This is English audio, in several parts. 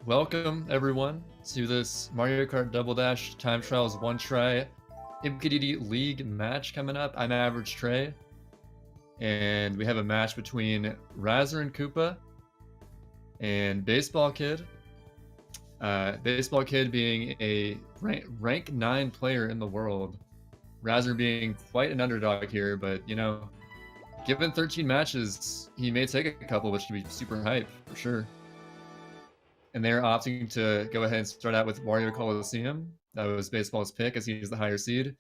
welcome everyone to this Mario Kart Double Dash Time Trials One Try MKDD League match coming up. I'm Average Trey, and we have a match between RasernKoopa and basebalkid. Basebalkid being a rank 9 player in the world. Razer being quite an underdog here, but you know, given 13 matches, he may take a couple, which would be super hype for sure. And they're opting to go ahead and start out with Wario Coliseum. That was Baseball's pick, as he's the higher seed.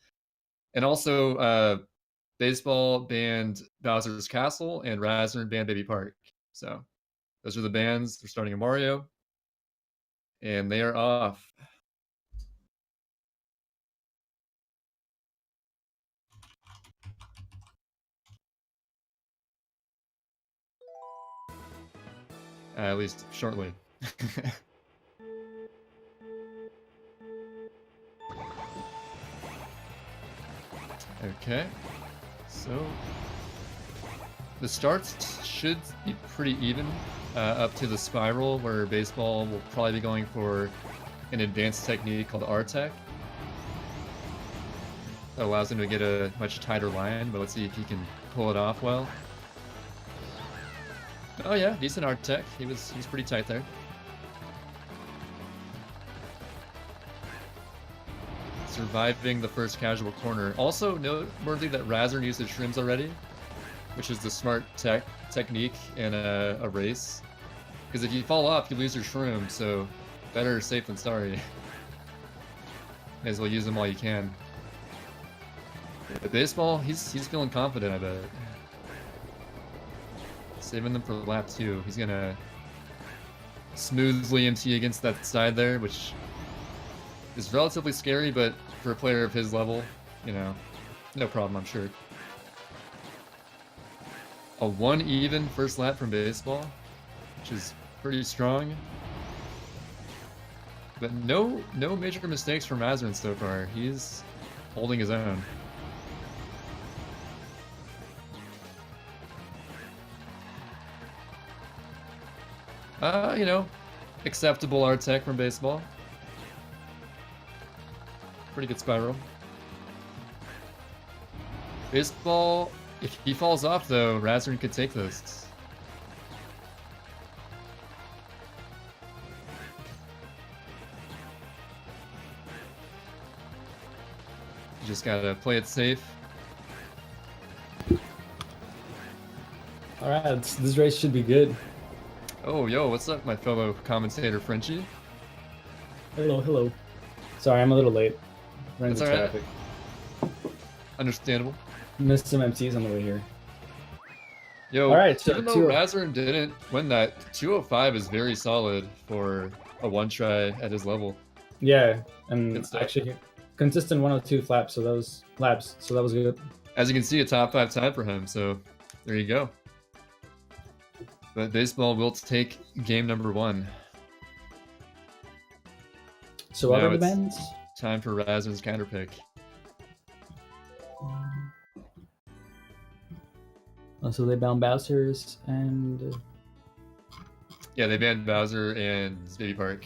And also, Baseball banned Bowser's Castle, and Razer banned Baby Park. So those are the bans. They're starting in Mario. And they are off. At least shortly. Okay, so the starts should be pretty even up to the spiral, where Baseball will probably be going for an advanced technique called R-Tech. That allows him to get a much tighter line, but let's see if he can pull it off well. Oh yeah, decent R-Tech. He's pretty tight there. Surviving the first casual corner. Also noteworthy that Razer used his shrooms already, which is the smart technique in a race. Because if you fall off, you lose your shroom, so better safe than sorry. May as well use them while you can. But Baseball, he's feeling confident, I bet. Saving them for lap 2. He's gonna smoothly empty against that side there, which is relatively scary, but for a player of his level, you know, no problem, I'm sure. A 1 even first lap from Baseball, which is pretty strong. But no major mistakes from Razern so far. He's holding his own. You know, acceptable R-Tech from Baseball. Pretty good spiral. Baseball, if he falls off though, Razern could take this. You just gotta play it safe. Alright, this race should be good. Oh, yo, what's up, my fellow commentator Frenchie? Hello, hello. Sorry, I'm a little late. Ran into That's traffic. Understandable. Missed some MCs on the way here. Yo, Alright, so even though Razern didn't win that, 205 is very solid for a one try at his level. Yeah, and actually consistent 102 flaps, so that was good. As you can see, a top 5 time for him, so there you go. But Baseball will take game number 1. So what are the bans? Time for Razern's counterpick. Oh, so they banned Bowser's and... Yeah, they banned Bowser and Baby Park.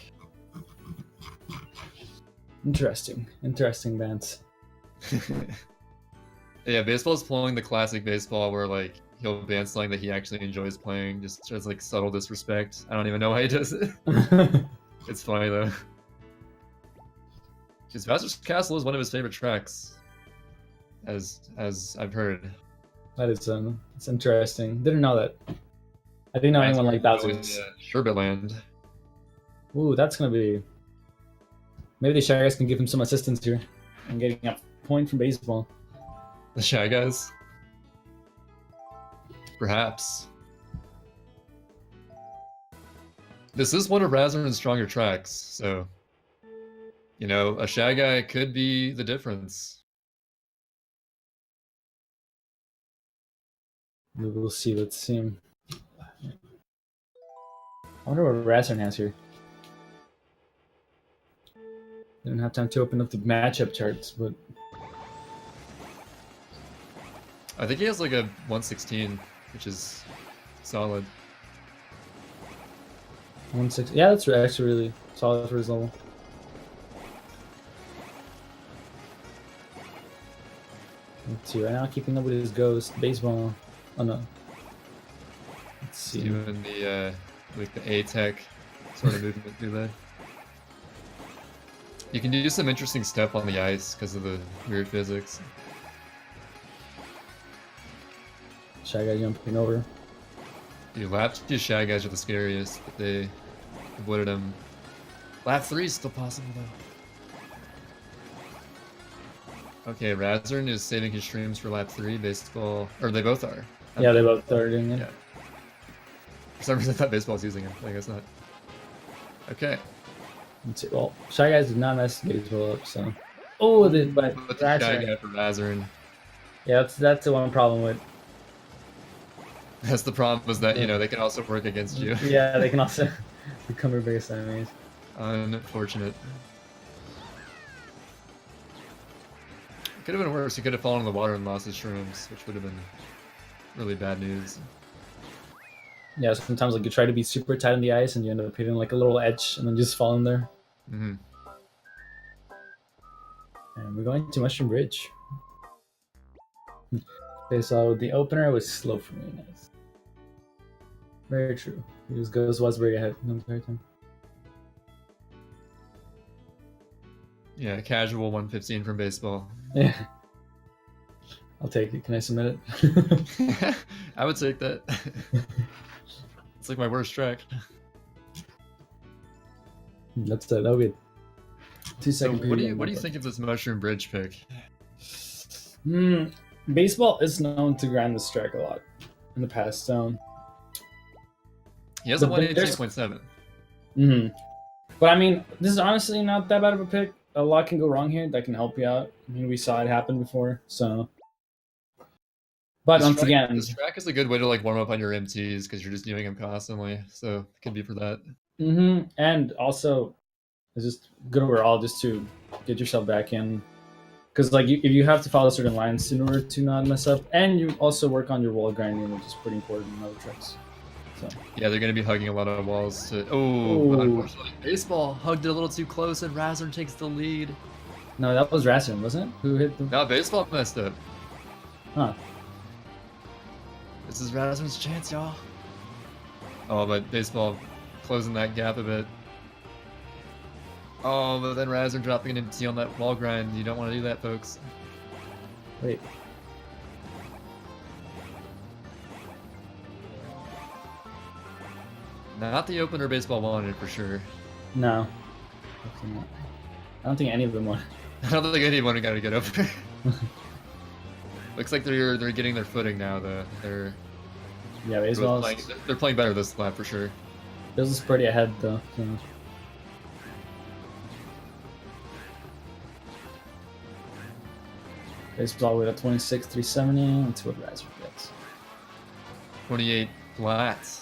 Interesting bans. Yeah, Baseball's pulling the classic Baseball where, like, he'll ban something that he actually enjoys playing, just as, like, subtle disrespect. I don't even know how he does it. It's funny, though. Because Bowser's Castle is one of his favorite tracks, as I've heard. That is it's interesting. Didn't know that. I didn't know anyone like Bowser's. Sherbet Land. Ooh, that's gonna be. Maybe the Shy Guys can give him some assistance here, and getting a point from Baseball. The Shy Guys? Perhaps. This is one of Razern's stronger tracks, so you know, a Shy Guy could be the difference. We'll see. Let's see. I wonder what Razern has here. Didn't have time to open up the matchup charts, but I think he has like a 116, which is solid. 160. Yeah, that's actually really solid for his level. Let's see, right now keeping up with his ghost baseball. Oh no. Let's see. Doing the like the A-Tech sort of movement through there. You can do some interesting stuff on the ice because of the weird physics. Shy Guy jumping over. Dude, lap 2 Shy Guys are the scariest, but they avoided him. Lap 3 is still possible though. Okay, Razern is saving his streams for lap 3. Baseball, or they both are. Yeah, they both are doing it. Yeah. For some reason, I thought Baseball's using him. I guess not. Okay. Let's see. Well, Shy Guys did not mess baseball up, so. Oh, but Put the Shy Guy for Razern. Yeah, that's the one problem with. That's the problem, is that, you know, they can also work against you. Yeah, they can also become your biggest enemies. Unfortunate. Could have been worse. He could have fallen in the water and lost his shrooms, which would have been really bad news. Yeah, sometimes like you try to be super tight on the ice and you end up hitting like a little edge and then just fall in there. Mm-hmm. And we're going to Mushroom Bridge. Okay, so the opener was slow for me. Nice. Very true. His Ghost was very ahead the entire time. Yeah, casual 115 from Baseball. Yeah. I'll take it. Can I submit it? I would take that. It's like my worst track. That's that. That'll be 2 So seconds. what do you think of this Mushroom Bridge pick? Baseball is known to grind this track a lot in the past. He has a 118.7. But I mean, this is honestly not that bad of a pick. A lot can go wrong here that can help you out. I mean, we saw it happen before, so. But once again, this track is a good way to like warm up on your MTs because you're just doing them constantly. So it could be for that. And also, it's just good overall just to get yourself back in. Because like if you have to follow certain lines in order to not mess up, and you also work on your wall grinding, which is pretty important in other tracks. So. Yeah, they're going to be hugging a lot of walls. But unfortunately, Baseball hugged it a little too close, and Razern takes the lead. No, that was Razern, wasn't it? Who hit the... No, Baseball messed up. Huh. This is Razern's chance, y'all. Oh, but Baseball closing that gap a bit. Oh, but then Razern dropping an MT on that wall grind. You don't want to do that, folks. Wait. Not the opener Baseball wanted, for sure. No. I don't think any of them won. I don't think anyone got to get over. Looks like they're getting their footing now, though. Yeah, Baseball. They're playing better this lap, for sure. This is pretty ahead, though. So. Baseball with a 26.370. Let's see what Razern gets. 28 flats.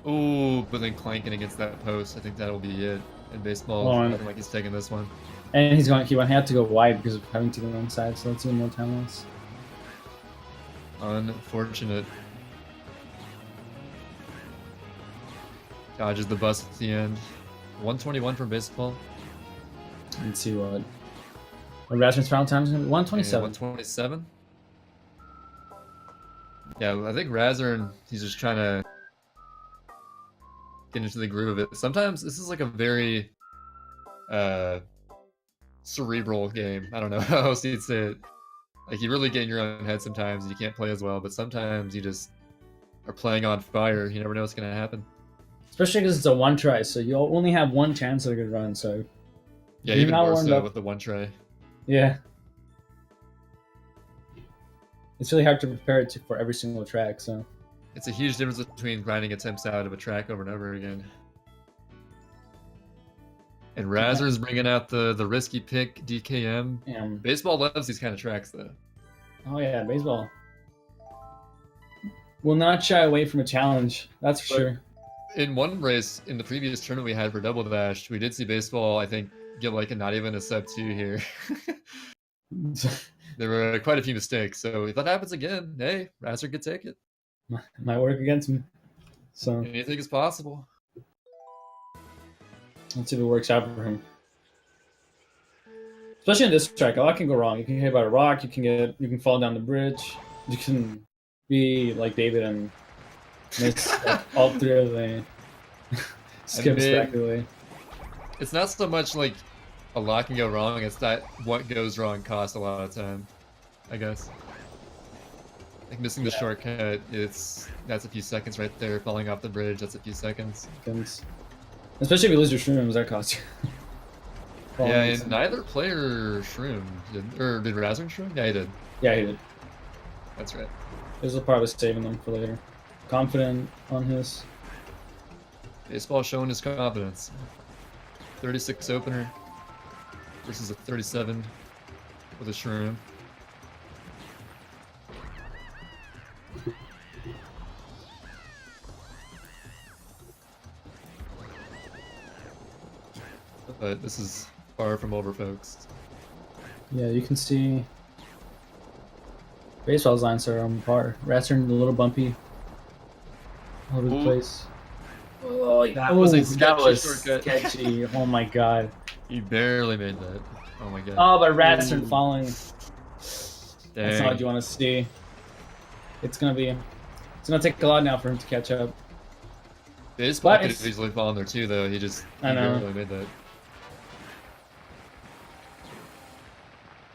Ooh, but then clanking against that post. I think that'll be it. And Baseball looking like he's taking this one. And he had to go wide because of having to go inside, so that's even more time loss. Unfortunate. Dodges the bus at the end. 121 from Baseball. Let's see what Razern's final time is going to be. 127. 127? Yeah, I think Razern, he's just trying to get into the groove of it. Sometimes this is like a very cerebral game. I don't know how else you'd say it. Like, you really get in your own head sometimes and you can't play as well, but sometimes you just are playing on fire. You never know what's going to happen. Especially because it's a one try, so you only have one chance at a good run, so... Yeah, even more so with the one try. Yeah. It's really hard to prepare it for every single track, so... It's a huge difference between grinding attempts out of a track over and over again. And Razern's bringing out the risky pick, DKM. Yeah. Baseball loves these kind of tracks, though. Oh yeah, Baseball will not shy away from a challenge, that's for sure. In one race, in the previous tournament we had for Double Dash, we did see Baseball, I think, get like not even a sub 2 here. There were quite a few mistakes, so if that happens again, hey, Razern could take it. Might work against me. So Anything is possible. let's see if it works out for him. Especially in this track, a lot can go wrong. You can get hit by a rock. You can fall down the bridge. You can be like David and miss like, all three of the skip respectively. It's not so much like a lot can go wrong. It's that what goes wrong costs a lot of time, I guess. Like missing the shortcut, that's a few seconds right there. Falling off the bridge, that's a few seconds. Especially if you lose your shrooms, that costs you. Yeah, and neither player shroomed. Did Razern shroom? Yeah, he did. Yeah, he did. That's right. This was probably saving them for later. Confident on his. Baseball showing his confidence. 36 opener versus a 37 with a shroom. But this is far from over, folks. Yeah, you can see baseball's lines are on par. Razern a little bumpy. All over the place. Oh, that was sketchy. Oh my god. He barely made that. Oh my god. Oh, but Razern falling. Dang. That's not what you want to see. It's gonna take a lot now for him to catch up. Baseball could have easily fallen there too, though. He barely made that.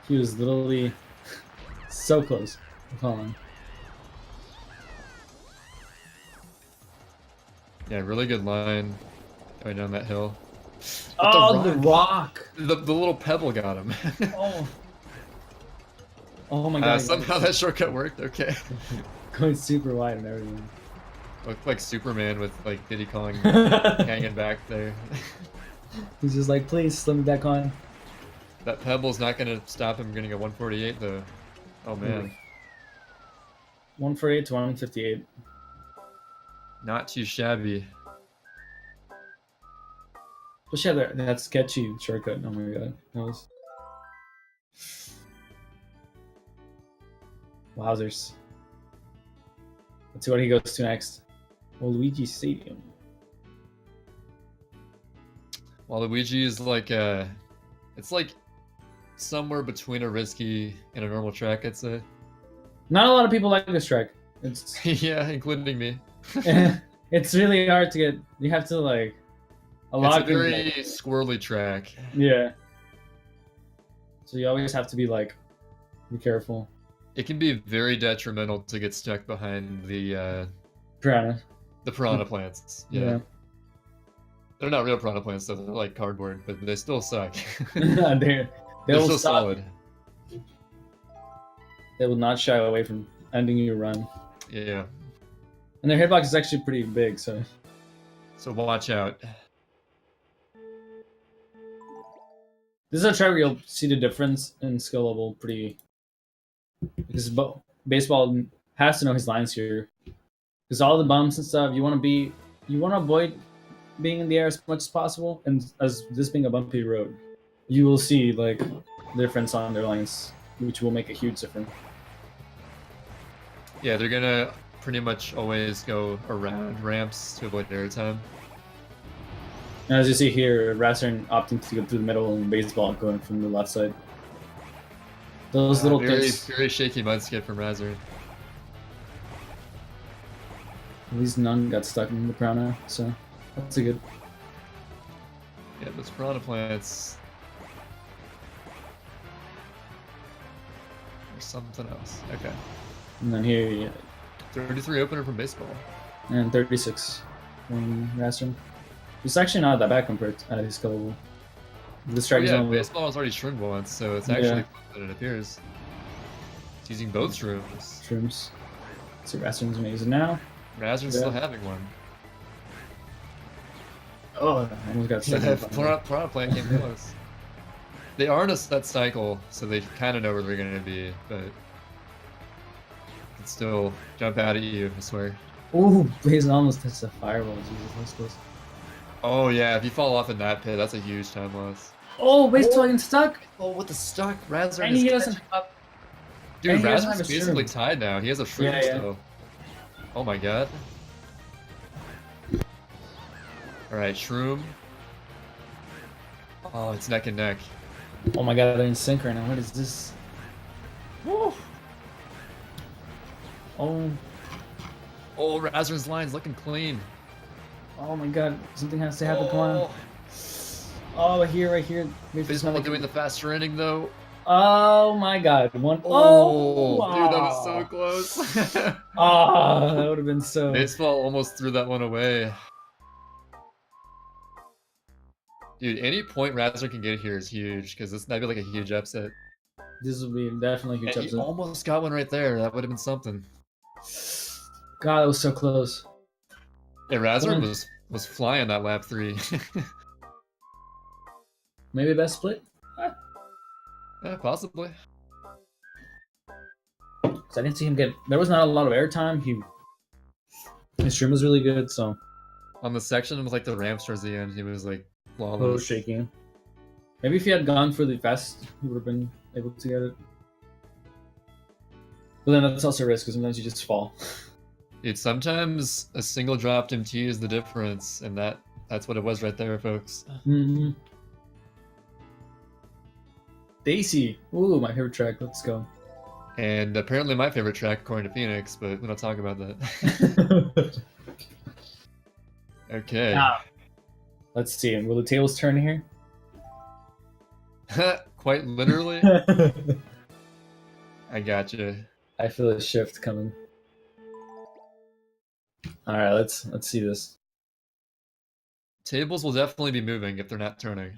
He was literally so close to falling. Yeah, really good line going down that hill. But the rock! The little pebble got him. Oh my god. Somehow that shortcut worked, okay. Going super wide and everything. Looked like Superman with like Diddy Kong hanging back there. He's just like, please let me back on. That pebble's not gonna stop him getting a 148 though. Oh man. 148 to 158. Not too shabby. Especially that sketchy shortcut. Oh my god. That was... Wowzers. Let's see what he goes to next. Luigi Stadium. Luigi is like it's like somewhere between a risky and a normal track, I'd say. Not a lot of people like this track. It's yeah, including me. It's really hard to get. You have to like It's a very squirrely track. Yeah. So you always have to be like, be careful. It can be very detrimental to get stuck behind the piranha. The piranha plants. Yeah. They're not real piranha plants, though. They're like cardboard, but they still suck. They're still solid. They will not shy away from ending your run. Yeah. And their hitbox is actually pretty big, so watch out. This is a track where you'll see the difference in skill level pretty. Because baseball has to know his lines here. Because all the bumps and stuff, you want to avoid being in the air as much as possible. And as this being a bumpy road, you will see like the difference on their lines, which will make a huge difference. Yeah, they're gonna pretty much always go around ramps to avoid airtime. And as you see here, Razern opting to go through the middle and baseball going from the left side. Those little things. Very shaky mud skip from Razern. At least none got stuck in the piranha, so that's a good. Yeah, those piranha plants. Or something else. Okay. And then here, yeah. 33 opener from baseball. And 36 from Razern. It's actually not that bad compared to his skill level. This track is baseball has already shroomed once, so it's actually than it appears. It's using both shrooms. So Razern's amazing now. Razern's still having one. Oh, I almost got stuck. Piranha plant came close. They are in a set cycle, so they kind of know where they're going to be, but can still jump out at you, I swear. Ooh, Blaze almost touched the fireball. Jesus, that's close. Oh yeah, if you fall off in that pit, that's a huge time loss. Oh, Blaze getting stuck. Oh, with the stuck, Razern and he doesn't up. Dude, Razern's basically tied now. He has a shroom still. Oh my god. Alright, Shroom. Oh, it's neck and neck. Oh my god, they're in sync right now. What is this? Woo. Oh, Oh, Razern's line's looking clean. oh my god, something has to happen. Come on. Oh, Oh, right here. Maybe it's Baseball not doing the faster inning though. Oh my god, one. Oh, Oh, dude, that was so close. Ah, that would have been so. Baseball almost threw that one away. Dude, any point Razern can get here is huge because this might be like a huge upset. This would be definitely a huge And he upset. almost got one right there. That would have been something. God, that was so close. Yeah, Razern was flying that lap 3. Maybe best split. Yeah, possibly. Cause I didn't see him get. There was not a lot of airtime. His stream was really good, so On the section with like the ramps towards the end, he was like a little flawless. shaking. Maybe if he had gone for the fast, he would have been able to get it. But then that's also a risk because sometimes you just fall. Dude, sometimes a single dropped MT is the difference, and that's what it was right there, folks. Mm-hmm. Daisy. Ooh, my favorite track. Let's go. And apparently my favorite track, according to Phoenix, but we don't talk about that. Okay. Ah. Let's see. Will the tables turn here? Quite literally. I gotcha. I feel a shift coming. All right, let's see this. Tables will definitely be moving if they're not turning.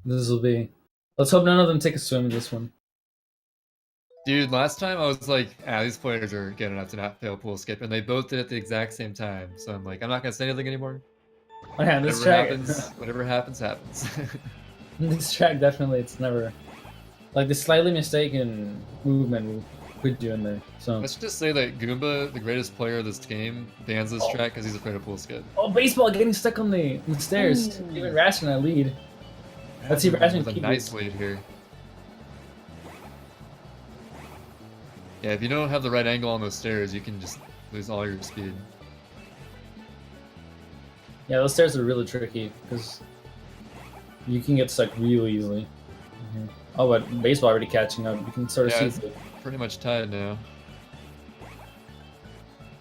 This will be. Let's hope none of them take a swim in this one. Dude, last time I was like, these players are good enough to not fail pool skip, and they both did it at the exact same time. So I'm like, I'm not gonna say anything anymore. Yeah, this Whatever track. happens, whatever happens, happens. This track definitely, it's never like the slightly mistaken movement will put you in there. So Let's just say that Goomba, the greatest player of this game, bans this track because he's afraid of pool skip. oh, baseball getting stuck on the stairs. Ooh. Even Raskin that lead. Let's see if Raskin With a keep nice it. lead here. Yeah, if you don't have the right angle on those stairs, you can just lose all your speed. Yeah, those stairs are really tricky because you can get stuck really easily. Oh, but baseball already catching up. You can sort of Yeah, see it's the pretty much tied now.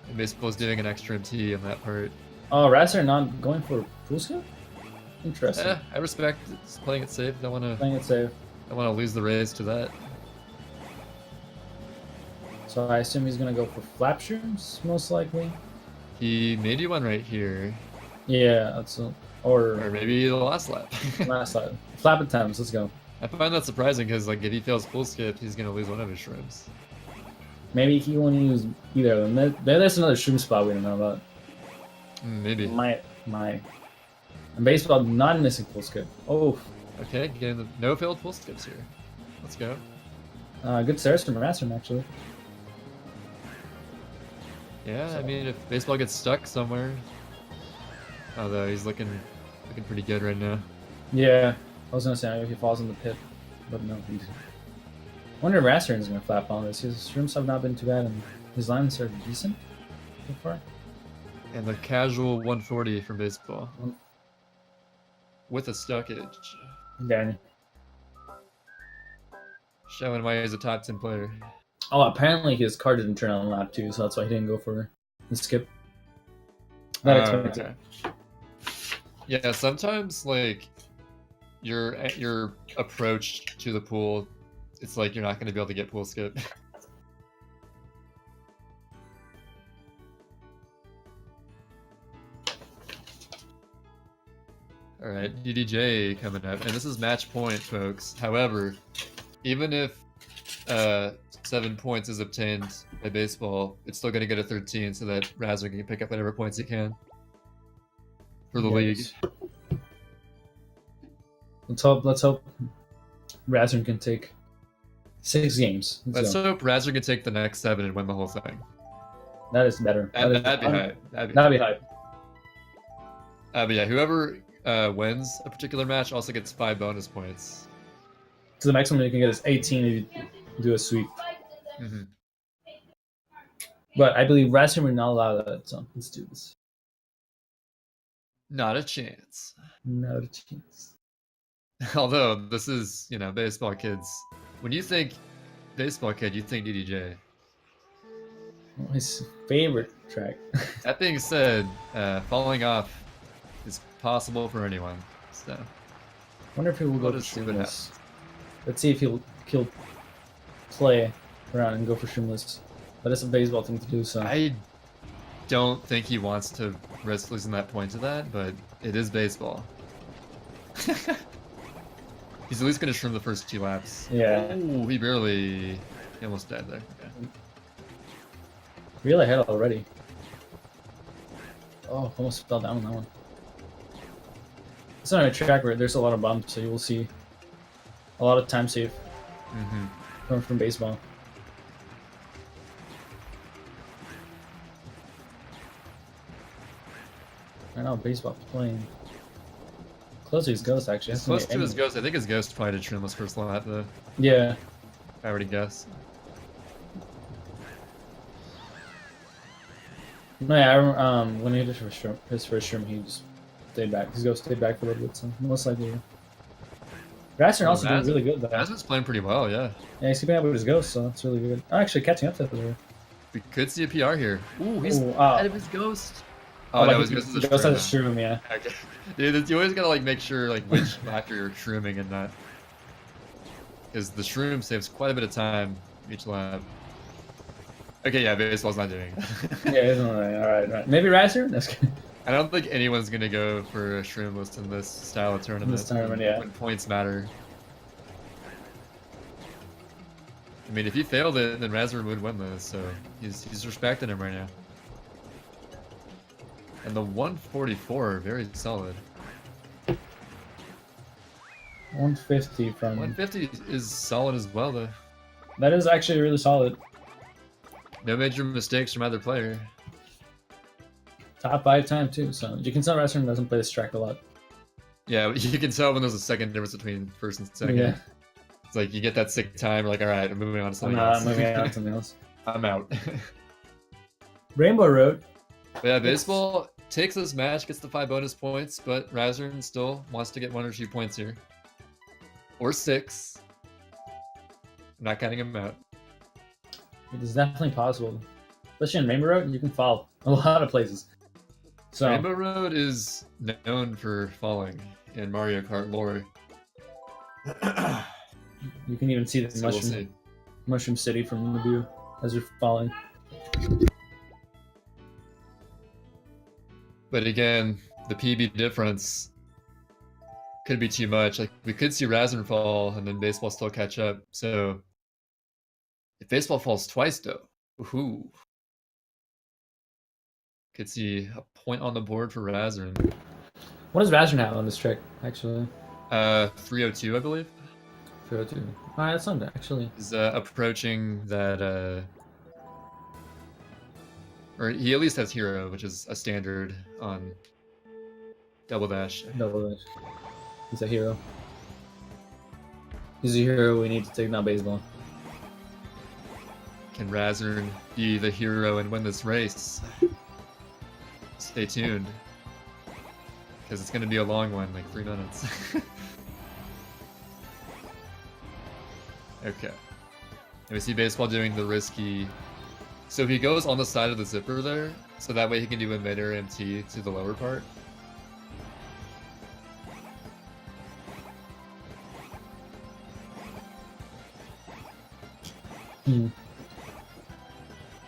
And baseball's doing an extra MT on that part. Oh, Razzer not going for pool skip? Interesting. Yeah, I respect it's playing it safe. Don't want Playing it safe. to lose the race to that. So I assume he's gonna go for flap shrooms, most likely. He may do one right here, Yeah, that's or or maybe the last lap. last side. Flap attempts. Let's go. I find that surprising because like if he fails pool skip, he's gonna lose one of his shrooms. Maybe he won't use either of them. There's another shroom spot we don't know about. Maybe. My. And baseball not missing full skip. Oh, Okay, getting the no failed pool skips here. Let's go. good service from Rasmus actually. Yeah, I mean, if baseball gets stuck somewhere, although he's looking pretty good right now. Yeah, I was gonna say maybe he falls in the pit, but no. I wonder if Rasmus is gonna flap on this. His shrooms have not been too bad, and his lines are decent so far. And the casual 140 from baseball with a stuckage, Yeah. showing why he's a top 10 player. Oh, apparently his car didn't turn on lap 2, so that's why he didn't go for the skip. Not expected. Okay. Yeah, sometimes like your approach to the pool, it's like you're not going to be able to get pool skip. All right, DDJ coming up, and this is match point, folks. However, even if 7 points is obtained by baseball, it's still going to get a 13 so that Razzer can pick up whatever points he can for the league. Let's hope Razern can take 6 games. Let's go. hope Razzer can take the next 7 and win the whole thing. That is better. That'd be high. That'd be hype. But yeah, whoever wins a particular match also gets 5 bonus points. So the maximum you can get is 18 if you do a sweep. Mm-hmm. But I believe Razern would not allow that, so let's do this. Not a chance. Not a chance. Although this is, you know, baseball kids. When you think baseball kid, you think DDJ. His favorite track. That being said, falling off is possible for anyone. So I wonder if he will go for Shroomless. Let's see if he'll play around and go for Shroomless. But it's a baseball thing to do, so. I don't think he wants to risk losing that point to that, but it is baseball. He's at least gonna shroom the first 2 laps. Yeah. Ooh, he almost died there. Yeah. Real ahead already. Oh, almost fell down on that one. It's not a track where there's a lot of bumps, so you will see a lot of time save coming from baseball. I know baseball playing close to his ghost actually. It's close to his ghost. I think his ghost probably did trim this first lap though. Yeah. I already guess. No, yeah, when he did his first shroom, he just stayed back. His ghost stayed back for a little bit, so most likely. Razern also doing really good though. Razern's playing pretty well, yeah. Yeah, he's keeping up with his ghost, so that's really good. Oh, actually catching up to that. We could see a PR here. Ooh, he's ahead of his ghost. Oh, no, his ghost has a shroom, yeah. Okay. Dude, you always gotta like make sure like which lap you're shrooming and not, because the shroom saves quite a bit of time each lap. Okay, yeah, baseball's not doing it. Yeah, it's not right. Maybe Razern? That's good. I don't think anyone's gonna go for a shroomless in this style of tournament. This tournament, yeah. When points matter. I mean, if he failed it, then Razern would win this, so he's respecting him right now. And the 144, very solid. 150 from... 150 is solid as well, though. That is actually really solid. No major mistakes from either player. Top 5 time, too, so you can tell Razern doesn't play this track a lot. Yeah, you can tell when there's a second difference between first and second. Yeah. It's like you get that sick time, you're like, alright, I'm moving on to something else. I'm moving on to something else. I'm out. Rainbow Road. But yeah, baseball takes this match, gets the 5 bonus points, but Razern still wants to get 1 or 2 points here. Or 6. I'm not counting him out. It is definitely possible. Especially in Rainbow Road, you can fall a lot of places. So Rainbow Road is known for falling in Mario Kart lore. You can even see the mushroom city from the view as you're falling. But again, the PB difference could be too much. Like we could see Razern fall and then baseball still catch up. So if baseball falls twice though, woohoo. Could see a point on the board for Razern. What does Razern have on this trick, actually? 302, I believe. 302. Alright, that's not actually. He's approaching that or he at least has Hero, which is a standard on Double Dash. Double Dash. He's a hero. He's a hero we need to take down baseball. Can Razern be the hero and win this race? Stay tuned. Because it's going to be a long one, like 3 minutes. Okay. And we see baseball doing the risky... So he goes on the side of the zipper there, so that way he can do a mid-air MT to the lower part.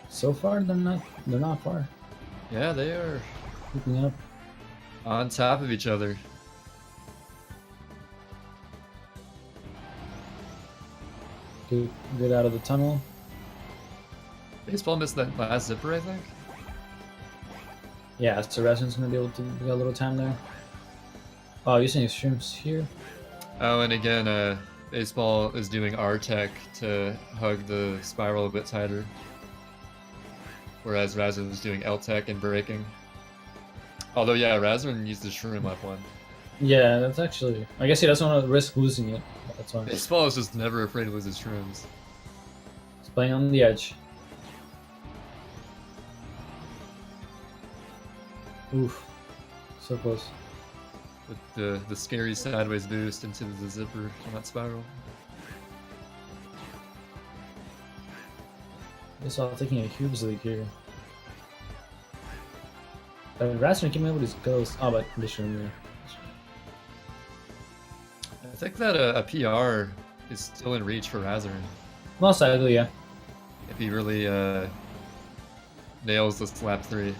So far, they're not far. Yeah, they are Keeping up. on top of each other. Get out of the tunnel. Baseball missed that last zipper, I think. Yeah, so Razern's gonna be able to get a little time there. Oh, using extremes here. Oh, and again, baseball is doing R-Tech to hug the spiral a bit tighter. Whereas Razern is doing L-Tech and braking. Although, yeah, Razern used the shroom lap 1. Yeah, that's actually... I guess he doesn't want to risk losing it. That's why. Baseball is just never afraid to lose his shrooms. He's playing on the edge. Oof. So close. With the scary sideways boost into the zipper on that spiral. Baseball taking a huge lead here. Rasern came in with his ghost. Oh, but this room there. I think that a PR is still in reach for Razern Most likely, yeah. if he really nails this lap 3.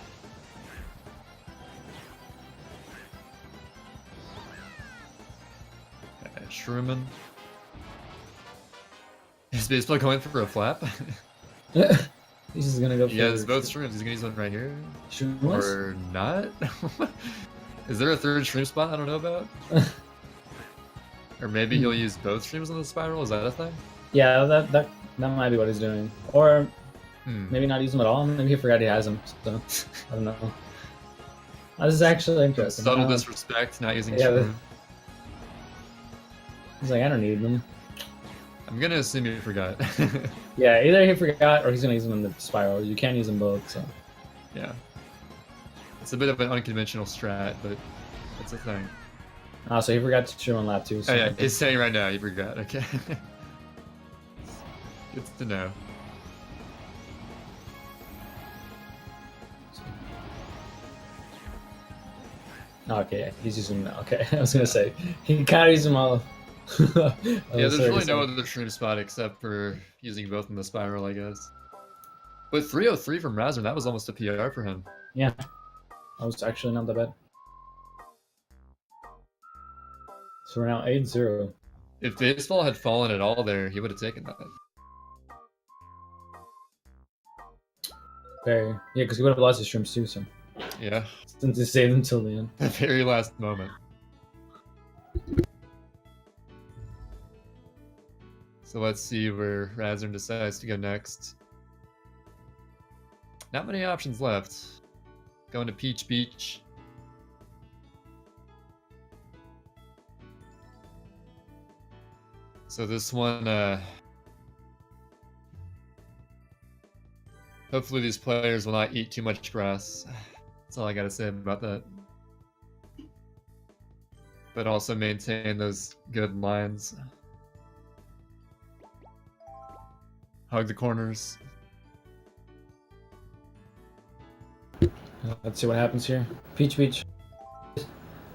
Okay, Shroomin. Is baseball going for a flap? He's just gonna go for He has both shrooms. He's gonna use one right here. Shrooms? Or not? Is there a third shroom spot I don't know about? Or maybe he'll use both shrooms on the spiral? Is that a thing? Yeah, that might be what he's doing. Or maybe not use them at all. Maybe he forgot he has them. So, I don't know. This is actually interesting. Subtle disrespect, not using Yeah, shroom. He's like, I don't need them. I'm gonna assume you forgot. Yeah, either he forgot or he's gonna use them in the spiral. You can't use them both, so. Yeah. It's a bit of an unconventional strat, but it's a thing. So he forgot to shroom on lap 2. So. Oh yeah, it's saying right now you forgot, okay. Good to know. Okay, yeah, he's using them now. Okay, I was gonna say, he kind of used them all. Yeah, there's really no other shroom spot except for using both in the spiral, I guess. But 303 from Razern, that was almost a PR for him. Yeah, I was actually not that bad. So we're now 8-0. If baseball had fallen at all there, he would have taken that. Very, yeah, because he would have lost his shrooms too. So Yeah. since he saved them till the end. The very last moment. So let's see where Razern decides to go next. Not many options left. Going to Peach Beach. So this one, hopefully these players will not eat too much grass. That's all I gotta say about that. But also maintain those good lines. Hug the corners. Let's see what happens here. Peach Beach.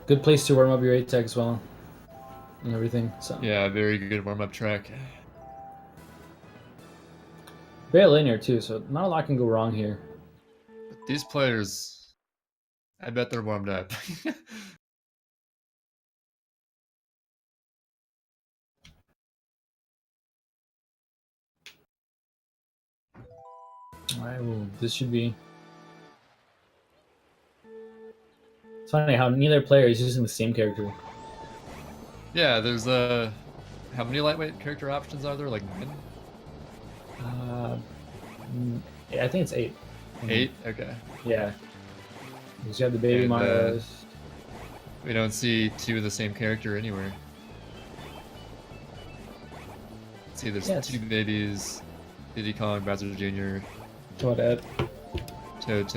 Good place to warm up your A-Tech as well. And everything. So Yeah, very good warm-up track. very linear too, so not a lot can go wrong here. But these players, I bet they're warmed up. Alright, well, this should be... It's funny how neither player is using the same character. Yeah, there's how many lightweight character options are there? Like 9? Yeah, I think it's 8. 8? Okay. Yeah. Because you have the baby And, Mario. We don't see 2 of the same character anywhere. Let's see, there's 2 babies. Diddy Kong, Bowser Jr., Toadette. Toad,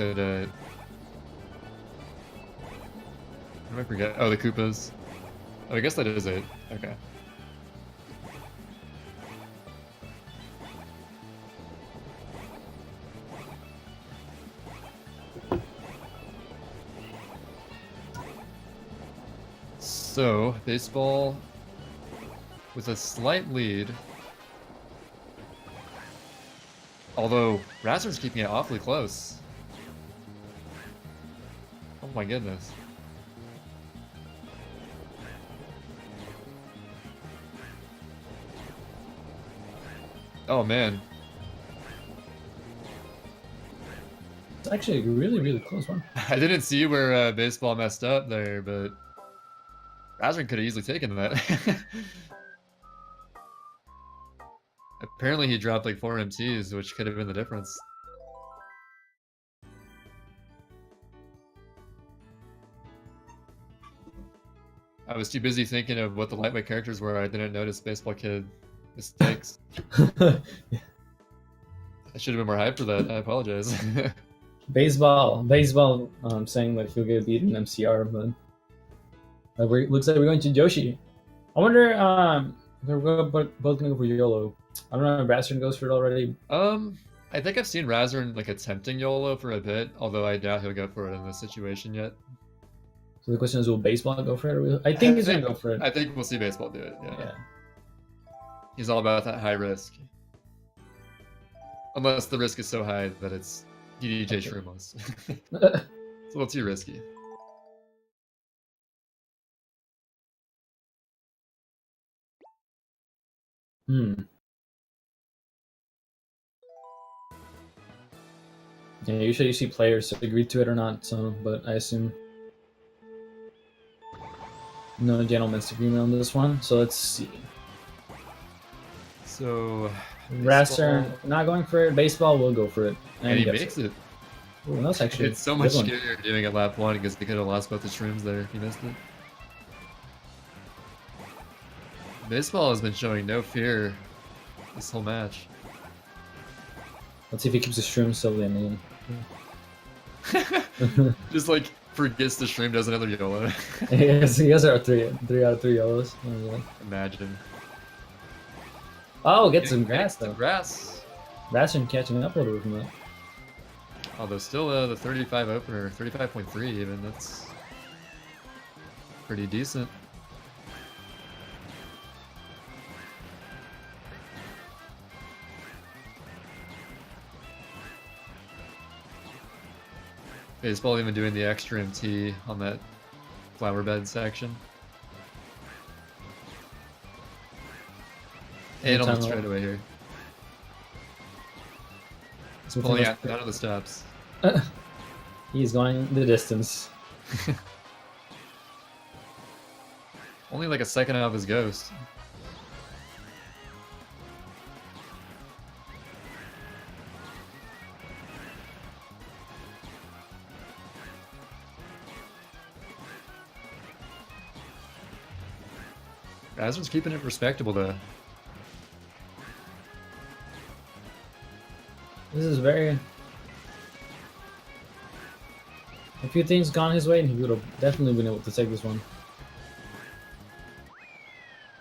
what did I forget? Oh, the Koopas. Oh, I guess that is 8. Okay. So, baseball with a slight lead. Although, Razern's keeping it awfully close. Oh my goodness. Oh man. It's actually a really, really close one. I didn't see where baseball messed up there, but Razern could have easily taken that. Apparently he dropped like 4 MTs, which could have been the difference. I was too busy thinking of what the lightweight characters were, I didn't notice Baseball Kid mistakes. I should have been more hyped for that, I apologize. baseball. Saying that he'll get beaten in MCR, but looks like we're going to Joshi. I wonder. They're both gonna go for YOLO. I don't know if Bastion goes for it already. I think I've seen Razern like attempting YOLO for a bit, although I doubt he'll go for it in this situation yet. So the question is, will baseball go for it? I think he's gonna go for it. I think we'll see baseball do it. Yeah. He's all about that high risk. Unless the risk is so high that it's DDJ Shroomus. It's a little too risky. Yeah, usually you see players agree to it or not, so, but I assume no gentleman's agreement on this one, so let's see. So... Rasern not going for it, baseball will go for it. And he makes it. Ooh, that's actually it's so much scarier doing it lap 1 because he could have lost both the shrooms there if he missed it. Baseball has been showing no fear this whole match. Let's see if he keeps the shroom still in. Just like forgets the shroom does another YOLO. Yes, he has 3 out of 3 YOLOs. Oh, yeah. Imagine. Oh, get some grass though. Grass. Bastion catching up a little bit from that. Although still the 35 opener, 35.3 even, that's pretty decent. Baseball even doing the extra MT on that flower bed section. And almost straight away here. Pulling out none of the stops. He's going the distance. Only like a second out of his ghost. Razern's keeping it respectable though. This is very... A few things gone his way and he would have definitely been able to take this one.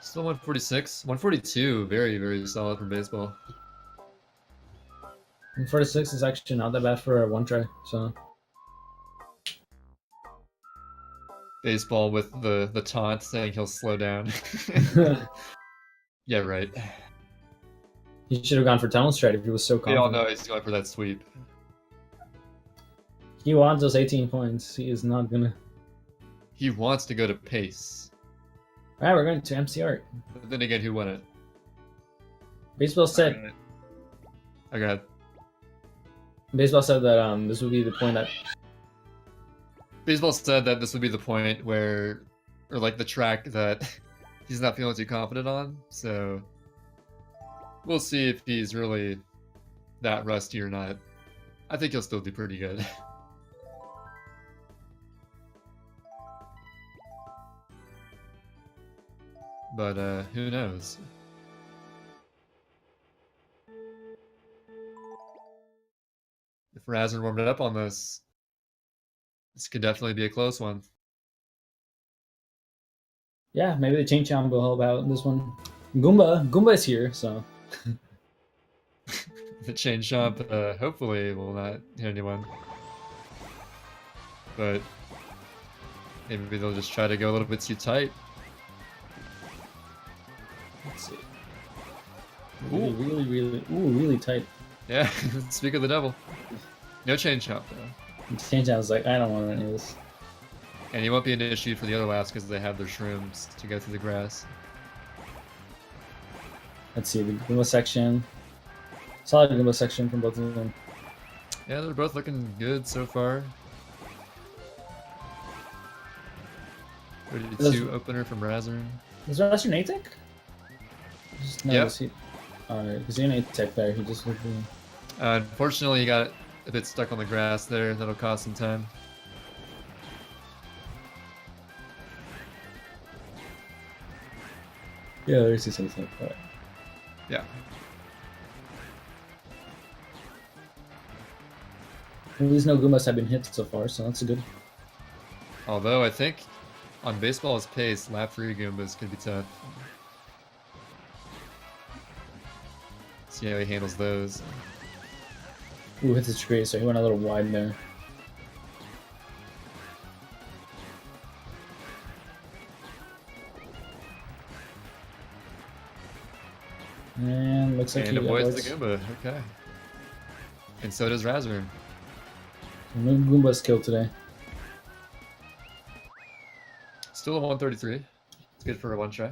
Still 146. 142, very, very solid from baseball. 146 is actually not that bad for a one try, so... Baseball with the taunt saying he'll slow down. Yeah, right. He should have gone for tunnel strat if he was so confident. We all know he's going for that sweep. He wants those 18 points. He is not gonna... He wants to go to pace. Alright, we're going to MCR. But then again, who won it? Baseball said... Okay. Baseball said that this would be the point that... Baseball said that this would be the point where... Or like the track that he's not feeling too confident on, so... We'll see if he's really that rusty or not. I think he'll still do pretty good. But who knows? If Razern warmed it up on this could definitely be a close one. Yeah, maybe the chain chomp will help out in this one. Goomba is here, so... The chain chomp hopefully will not hit anyone. But maybe they'll just try to go a little bit too tight. Let's see. Really tight. Yeah, speak of the devil. No chain chomp though. Chain chomp was like, I don't want any of this. And he won't be an issue for the other laps because they have their shrooms to go through the grass. Let's see, the Goomba section. Solid Goomba section from both of them. Yeah, they're both looking good so far. 32 opener from Razern. Is Razern A-Tech? No, yep. Is he an A-Tech there? He just looked unfortunately, he got a bit stuck on the grass there. That'll cost some time. Yeah, there's his A-Tech. Right. Yeah. At least no Goombas have been hit so far, so that's a good. Although I think on baseball's pace, lap 3 Goombas could be tough. See how he handles those. Ooh, hits the tree, so he went a little wide there. And looks like And he avoids avoids the Goomba. Okay. And so does Razern. no Goombas killed today. Still a 133. It's good for a one try.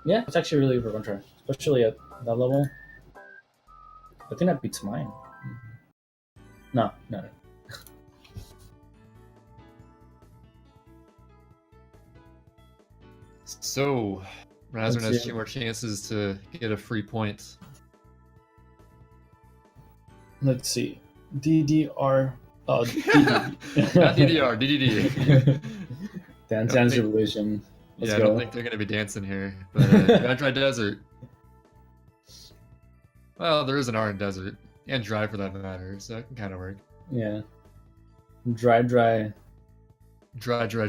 Yeah, it's actually really good for one try, especially at that level. I think that beats mine. No. So, Razern Let's has see. 2 more chances to get a free point. Let's see. DDR. Oh, Not DDD. DDR, DDD. Dance Revolution. Let's I go. don't think they're going to be dancing here. But Dry Desert. Well, there is an R in Desert. And Dry for that matter, so it can kind of work. Yeah. Dry. Dry. Dry. Dry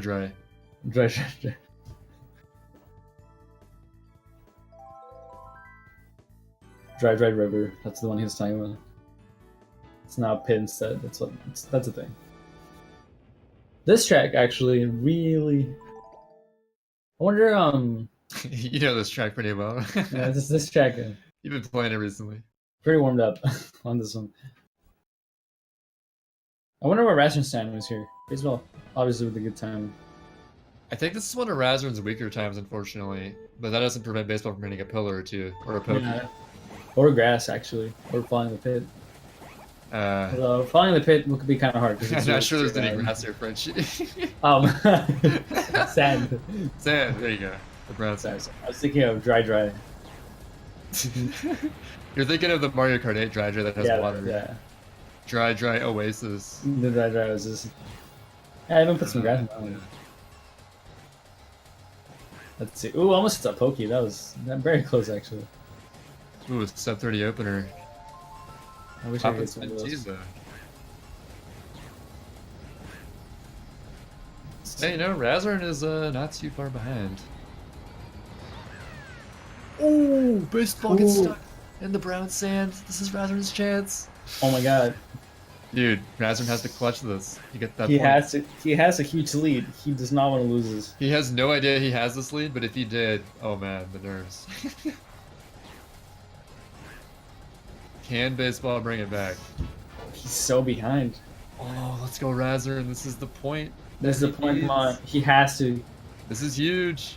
River. That's the one he was talking about. It's now pit instead. That's a thing. This track actually really. I wonder. You know this track pretty well. Yeah, this track. You've been playing it recently. Pretty warmed up on this one. I wonder what Rasern was here. Baseball, obviously with a good time. I think this is one of Razern's weaker times, unfortunately. But that doesn't prevent baseball from hitting a pillar or two. Or a poke. Yeah. Or grass, actually. Or falling in the pit. Although falling in the pit could be kind of hard. I'm not sure there's any grass here, French. Sand. Sand, there you go. The brown sand. I was thinking of dry. You're thinking of the Mario Kart 8 dry that has water. Yeah. Dry oasis. The dry was just. Yeah, I even put some grass in that one. Let's see. Ooh, almost hit a pokey. That was very close, actually. Ooh, it's sub 30 opener. I wish I could get some of those. Hey, you know, Razern is not too far behind. Ooh, baseball gets stuck in the brown sand. This is Razern's chance. Oh my god. Dude, Razern has to clutch this. You get that He point. has to. He has a huge lead. He does not want to lose this. He has no idea he has this lead, but if he did, oh man, the nerves. Can baseball bring it back? He's so behind. Oh, let's go Razern. This is the point. This is the point. Come on. He has to. This is huge.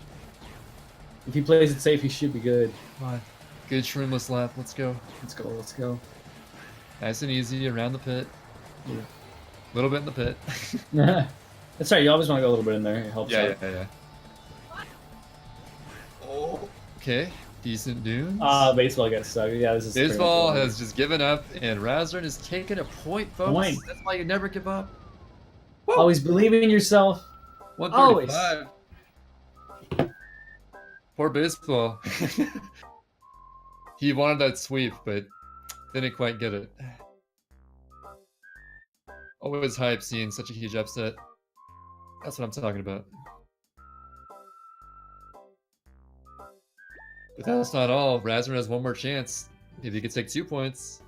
If he plays it safe, he should be good. Come on. Good shroomless lap. Let's go. Let's go. Nice and easy around the pit. Yeah. A little bit in the pit. That's right. You always want to go a little bit in there. It helps out. Yeah. Oh. Okay. Decent dunes. Baseball gets stuck. Yeah, this is baseball has just given up, and Razern is taking a point, folks. Point. That's why you never give up. Woo! Always believe in yourself. 135. Poor baseball. He wanted that sweep, but didn't quite get it. Always hype seeing such a huge upset. That's what I'm talking about. But that's not all. Razern has one more chance. If he could take 2 points.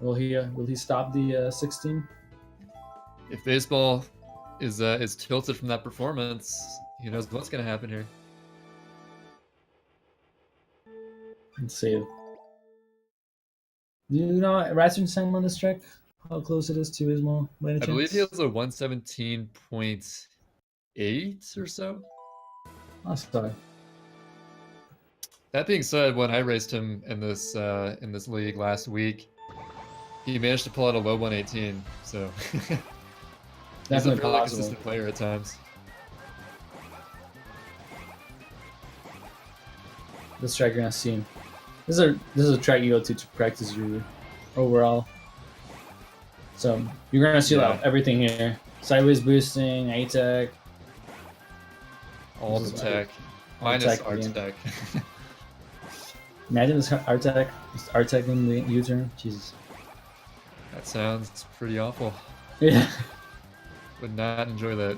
Will he stop the 16? If baseball is tilted from that performance, who knows what's gonna happen here. Let's see. Do you know Razern's time on this track? How close it is to Ismo? I believe he has a 117.8 or so. Oh, sorry. That being said, when I raced him in this league last week, he managed to pull out a low 118. So he's a Definitely fairly possible. consistent player at times. This track you're gonna see. This is a track you go to practice your overall. So you're gonna see everything here. Sideways boosting, A-Tech. All the tech. Minus R-Tech. Imagine this R-Tech. Just R-Tech in the U-turn. Jesus. That sounds pretty awful. Yeah. Would not enjoy that.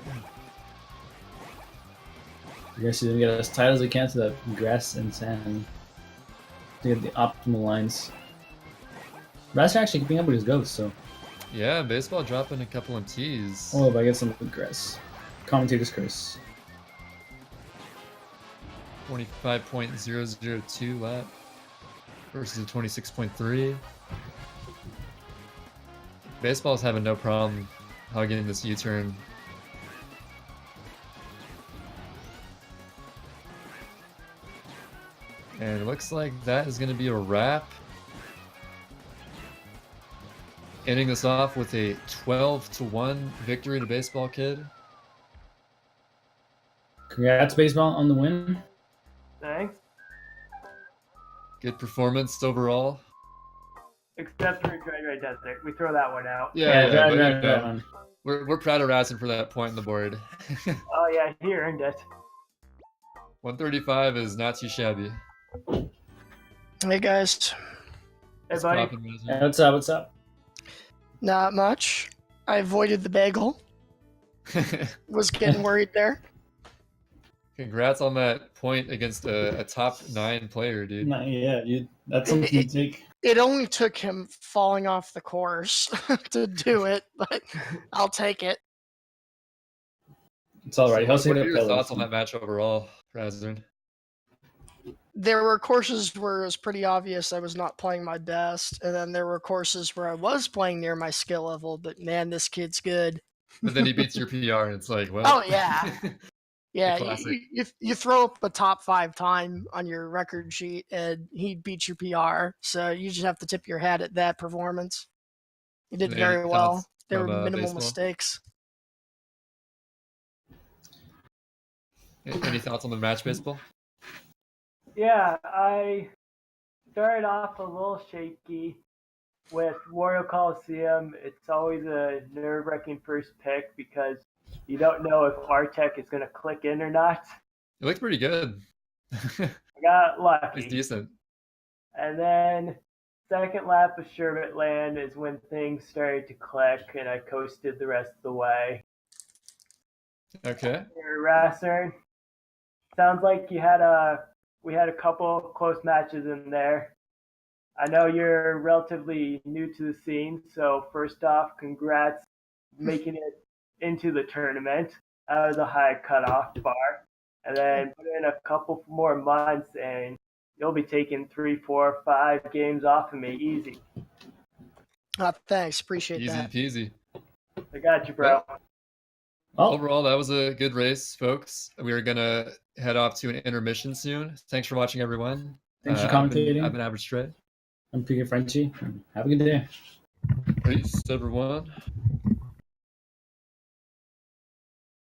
I guess you get as tight as we can to that grass and sand to get the optimal lines. Raster actually keeping up with his ghost, so. Yeah, baseball dropping a couple of T's. Oh, but I get some good grass. Commentators curse. 25.002 lap versus a 26.3. Baseball's having no problem hugging this U-turn. And it looks like that is going to be a wrap. Ending this off with a 12-1 victory to Baseball Kid. Congrats, baseball, on the win. Thanks. Good performance overall. Except for Dry Desert. We throw that one out. Yeah, right, but, you right, know, right. we're proud of Razen for that point on the board. Oh yeah, he earned it. 135 is not too shabby. Hey guys, Hey It's buddy. popping, Razen. Hey, what's up? What's up? not much. I avoided the bagel. Was getting worried there. Congrats on that point against a top 9 player, dude. Not yet. That's something you take. It only took him falling off the course to do it, but I'll take it. It's all right. He'll What say are that your fellas. thoughts on that match overall, Razen? There were courses where it was pretty obvious I was not playing my best, and then there were courses where I was playing near my skill level, but man, this kid's good. But then he beats your PR, and it's like, well. Oh, yeah. Yeah, classic. you throw up a top 5 time on your record sheet, and he beats your PR. So you just have to tip your hat at that performance. He did Any very well. thoughts There were from, minimal baseball? mistakes. Any thoughts on the match, baseball? Yeah, I started off a little shaky with Wario Coliseum. It's always a nerve-wracking first pick because you don't know if Artec is going to click in or not. It looked pretty good. I got lucky. It's decent. And then second lap of Sherbet Land is when things started to click and I coasted the rest of the way. Okay. Rasern, sounds like we had a couple close matches in there. I know you're relatively new to the scene, so first off, congrats making it into the tournament. That was a high cutoff bar. And then put in a couple more months and you'll be taking 3, 4, 5 games off of me easy. Thanks, appreciate Easy that. peasy. I got you, bro. Oh, Overall, that was a good race, folks. We are going to head off to an intermission soon. Thanks for watching, everyone. thanks for I've been commentating. Average Stray. I'm Peter Frenchie. Have a good day. Peace, everyone.